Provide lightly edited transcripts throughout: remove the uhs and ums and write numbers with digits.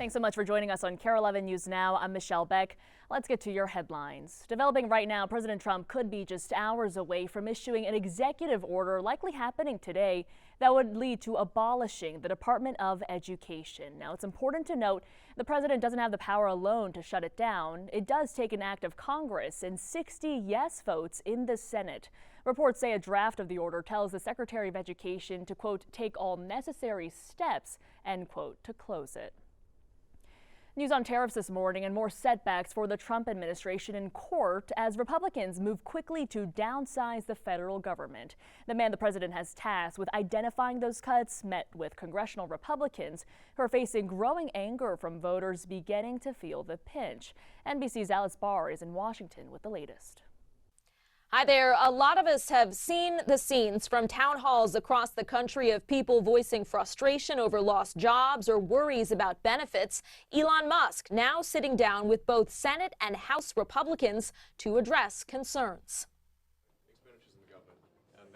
Thanks so much for joining us on KARE 11 News Now. I'm Michelle Beck. Let's get to your headlines. Developing right now, President Trump could be just hours away from issuing an executive order, likely happening today, that would lead to abolishing the Department of Education. Now, it's important to note the president doesn't have the power alone to shut it down. It does take an act of Congress and 60 yes votes in the Senate. Reports say a draft of the order tells the Secretary of Education to, quote, take all necessary steps, end quote, to close it. News on tariffs this morning and more setbacks for the Trump administration in court as Republicans move quickly to downsize the federal government. The man the president has tasked with identifying those cuts met with congressional Republicans who are facing growing anger from voters beginning to feel the pinch. NBC's Alice Barr is in Washington with the latest. Hi there. A lot of us have seen the scenes from town halls across the country of people voicing frustration over lost jobs or worries about benefits. Elon Musk now sitting down with both Senate and House Republicans to address concerns.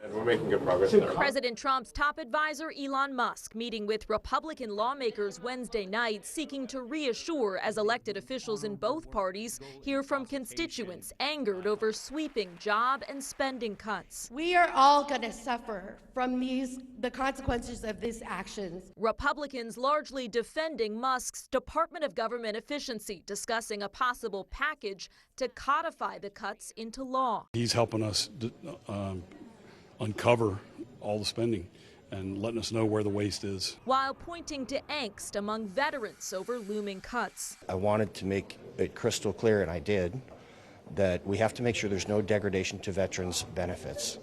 And we're making good progress there. President Trump's top advisor, Elon Musk, meeting with Republican lawmakers Wednesday night, seeking to reassure as elected officials in both parties hear from constituents angered over sweeping job and spending cuts. We are all going to suffer from the consequences of these actions. Republicans largely defending Musk's Department of Government Efficiency, discussing a possible package to codify the cuts into law. He's helping us uncover all the spending and letting us know where the waste is. While pointing to angst among veterans over looming cuts. I wanted to make it crystal clear, and I did, that we have to make sure there's no degradation to veterans' benefits.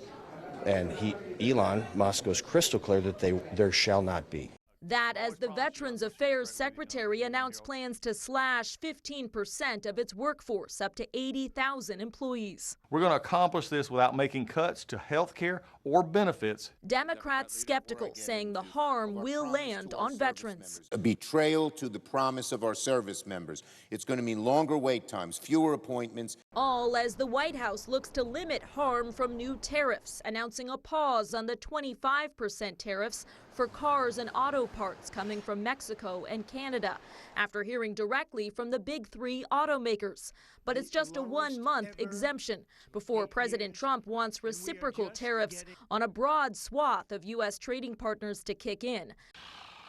And Elon Musk was crystal clear that there shall not be. That as the Veterans Affairs Secretary announced plans to slash 15% of its workforce, up to 80,000 employees. We're going to accomplish this without making cuts to health care or benefits. Democrats skeptical, saying the harm will land on veterans. A betrayal to the promise of our service members. It's going to mean longer wait times, fewer appointments. All as the White House looks to limit harm from new tariffs, announcing a pause on the 25% tariffs for cars and auto parts coming from Mexico and Canada, after hearing directly from the big three automakers. But it's just a 1-month exemption before President Trump wants reciprocal tariffs on a broad swath of U.S. trading partners to kick in.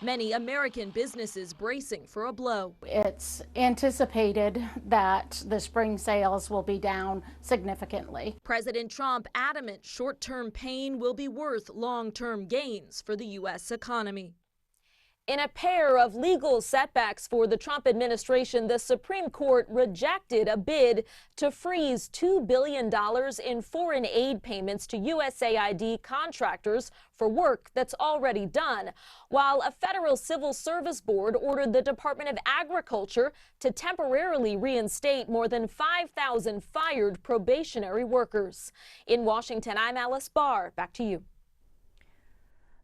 Many American businesses bracing for a blow. It's anticipated that the spring sales will be down significantly. President Trump adamant short-term pain will be worth long-term gains for the U.S. economy. In a pair of legal setbacks for the Trump administration, the Supreme Court rejected a bid to freeze $2 billion in foreign aid payments to USAID contractors for work that's already done, while a federal civil service board ordered the Department of Agriculture to temporarily reinstate more than 5,000 fired probationary workers. In Washington, I'm Alice Barr. Back to you.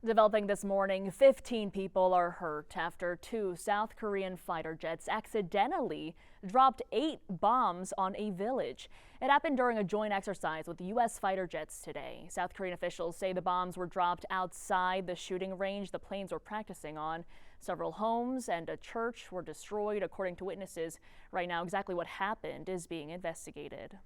Developing this morning, 15 people are hurt after 2 South Korean fighter jets accidentally dropped 8 bombs on a village. It happened during a joint exercise with U.S. fighter jets today. South Korean officials say the bombs were dropped outside the shooting range the planes were practicing on. Several homes and a church were destroyed, according to witnesses. Right now, exactly what happened is being investigated.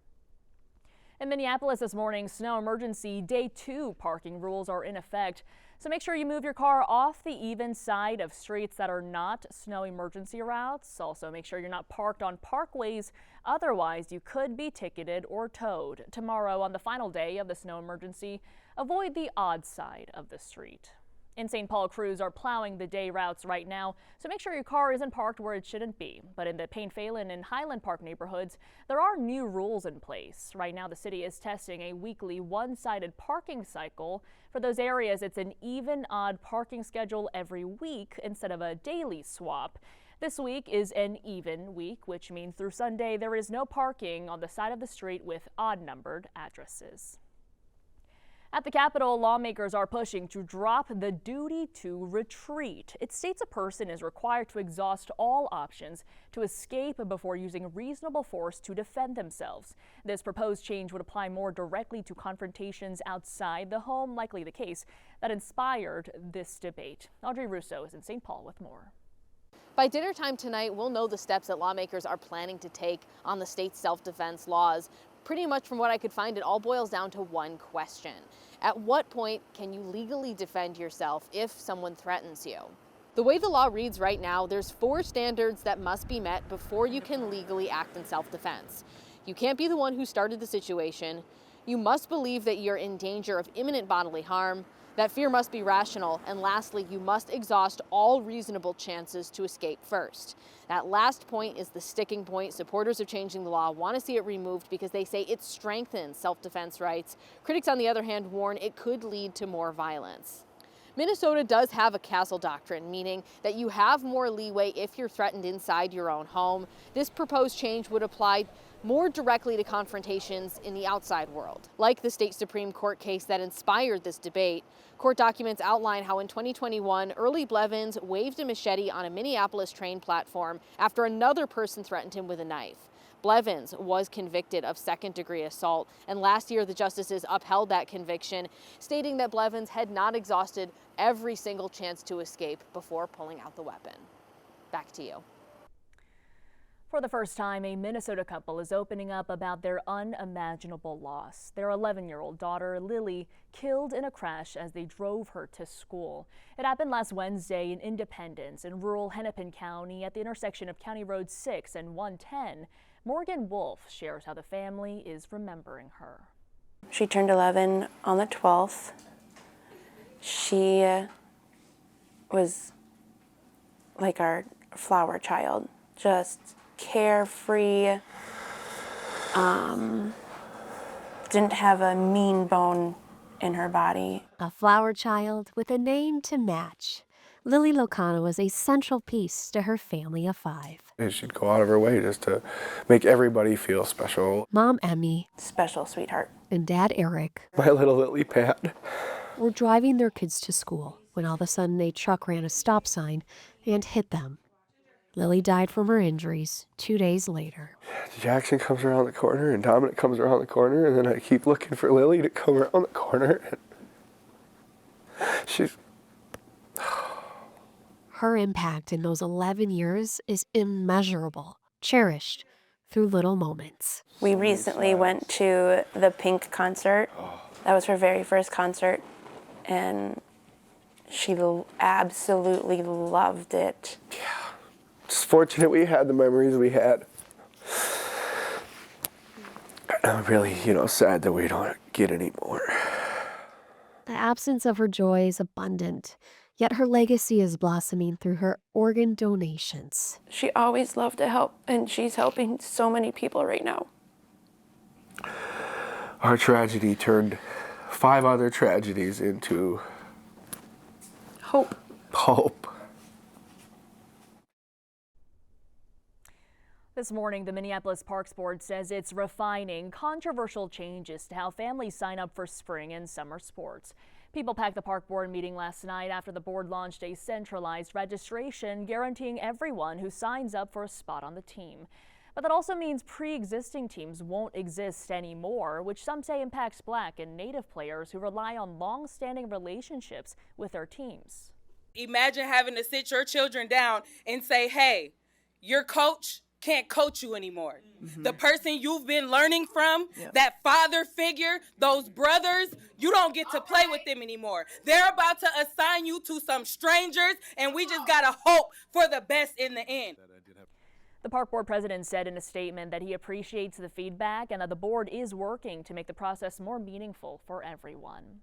In Minneapolis this morning, snow emergency day 2 parking rules are in effect. So make sure you move your car off the even side of streets that are not snow emergency routes. Also, make sure you're not parked on parkways. Otherwise, you could be ticketed or towed. Tomorrow, on the final day of the snow emergency, avoid the odd side of the street. In St. Paul, crews are plowing the day routes right now, so make sure your car isn't parked where it shouldn't be. But in the Payne Phalen and Highland Park neighborhoods, there are new rules in place. Right now, the city is testing a weekly one-sided parking cycle. For those areas, it's an even-odd parking schedule every week instead of a daily swap. This week is an even week, which means through Sunday there is no parking on the side of the street with odd-numbered addresses. At the Capitol, lawmakers are pushing to drop the duty to retreat. It states a person is required to exhaust all options to escape before using reasonable force to defend themselves. This proposed change would apply more directly to confrontations outside the home, likely the case that inspired this debate. Audrey Russo is in St. Paul with more. By dinner time tonight, we'll know the steps that lawmakers are planning to take on the state's self-defense laws. Pretty much from what I could find, it all boils down to one question. At what point can you legally defend yourself if someone threatens you? The way the law reads right now, there's 4 standards that must be met before you can legally act in self-defense. You can't be the one who started the situation. You must believe that you're in danger of imminent bodily harm. That fear must be rational. And lastly, you must exhaust all reasonable chances to escape first. That last point is the sticking point. Supporters of changing the law want to see it removed because they say it strengthens self-defense rights. Critics, on the other hand, warn it could lead to more violence. Minnesota does have a castle doctrine, meaning that you have more leeway if you're threatened inside your own home. This proposed change would apply more directly to confrontations in the outside world. Like the state Supreme Court case that inspired this debate, court documents outline how in 2021, Early Blevins waved a machete on a Minneapolis train platform after another person threatened him with a knife. Blevins was convicted of second-degree assault, and last year the justices upheld that conviction, stating that Blevins had not exhausted every single chance to escape before pulling out the weapon. Back to you. For the first time, a Minnesota couple is opening up about their unimaginable loss. Their 11-year-old daughter, Lily, killed in a crash as they drove her to school. It happened last Wednesday in Independence in rural Hennepin County at the intersection of County Road 6 and 110. Morgan Wolf shares how the family is remembering her. She turned 11 on the 12th. She was like our flower child, just carefree, didn't have a mean bone in her body. A flower child with a name to match. Lily Locano was a central piece to her family of 5. And she'd go out of her way just to make everybody feel special. Mom Emmy, special sweetheart, and Dad Eric, my little Lily Pad, were driving their kids to school when all of a sudden a truck ran a stop sign and hit them. Lily died from her injuries 2 days later. Jackson comes around the corner and Dominic comes around the corner, and then I keep looking for Lily to come around the corner. And she's... Her impact in those 11 years is immeasurable, cherished through little moments. We recently went to the Pink concert. That was her very first concert, and she absolutely loved it. Yeah. It's fortunate we had the memories we had. I'm really, sad that we don't get any more. The absence of her joy is abundant, yet her legacy is blossoming through her organ donations. She always loved to help, and she's helping so many people right now. Our tragedy turned 5 other tragedies into hope. This morning, the Minneapolis Parks Board says it's refining controversial changes to how families sign up for spring and summer sports. People packed the park board meeting last night after the board launched a centralized registration guaranteeing everyone who signs up for a spot on the team. But that also means pre-existing teams won't exist anymore, which some say impacts Black and Native players who rely on long-standing relationships with their teams. Imagine having to sit your children down and say, hey, your coach can't coach you anymore. Mm-hmm. The person you've been learning from, that father figure, those brothers, you don't get to play with them anymore. They're about to assign you to some strangers, and we just gotta hope for the best in the end. The park board president said in a statement that he appreciates the feedback and that the board is working to make the process more meaningful for everyone.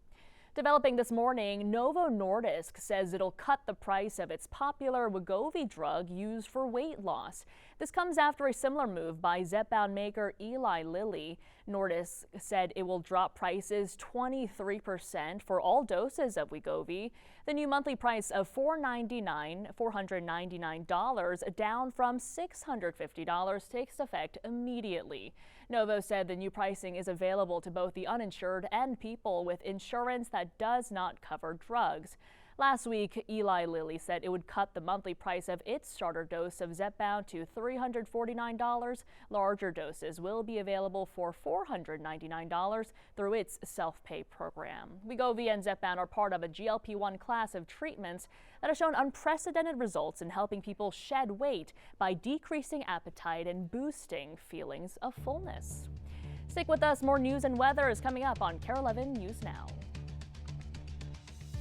Developing this morning, Novo Nordisk says it'll cut the price of its popular Wegovy drug used for weight loss. This comes after a similar move by Zepbound maker Eli Lilly. Nordisk said it will drop prices 23% for all doses of Wegovy. The new monthly price of $499 down from $650 takes effect immediately. Novo said the new pricing is available to both the uninsured and people with insurance that does not cover drugs. Last week, Eli Lilly said it would cut the monthly price of its starter dose of Zepbound to $349. Larger doses will be available for $499 through its self-pay program. Wegovy and Zepbound are part of a GLP-1 class of treatments that have shown unprecedented results in helping people shed weight by decreasing appetite and boosting feelings of fullness. Stick with us. More news and weather is coming up on KARE 11 News Now.